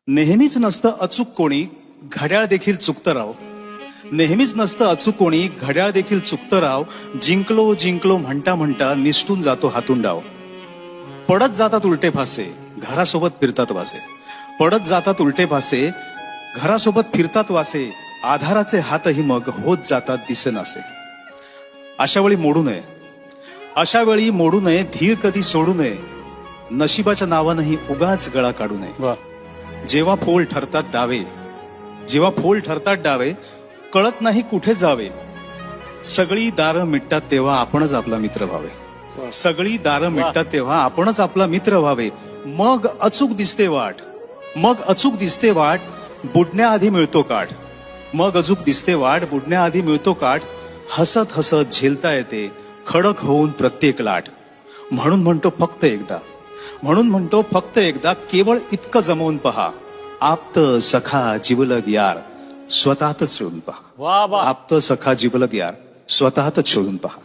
नेहमीच नसतं अचूक कोणी, घड्याळ देखील चुकतं राव. नेहमीच नसतं अचूक कोणी, घड्याळ देखील चुकतं राव. जिंकलो जिंकलो म्हणता म्हणता निसटून जातो हातून डाव. पडत जातात उलटे फासे, घरासोबत फिरतात वासे. पडत जातात उलटे फासे, घरासोबत फिरतात वासे. आधाराचे हातही मग होत जातात दिसेनासे. अशा वेळी मोडू नये, अशा वेळी मोडू नये. धीर कधी सोडू नये, नशिबाच्या नावानंही उगाच गळा काढू नये. जेव्हा फोल ठरतात डावे, जेव्हा फोल ठरतात डावे, कळत नाही कुठे जावे. सगळी दारं मिटतात तेव्हा आपणच आपला मित्र व्हावे. सगळी दारं मिटतात तेव्हा आपणच आपला मित्र व्हावे. मग अचूक दिसते वाट, मग अचूक दिसते वाट, बुडण्याआधी मिळतो काठ. मग अचूक दिसते वाट, बुडण्याआधी मिळतो काठ. हसत हसत झेलता येते खडक होऊन प्रत्येक लाट. म्हणून म्हणतो फक्त एकदा, म्हणून म्हणतो फक्त एकदा, केवळ इतकं जमवून पहा. आप्त सखा जिवलग यार, स्वतःतच शोधून पहा. आप्त सखा जिवलग यार, स्वतःतच शोधून पहा.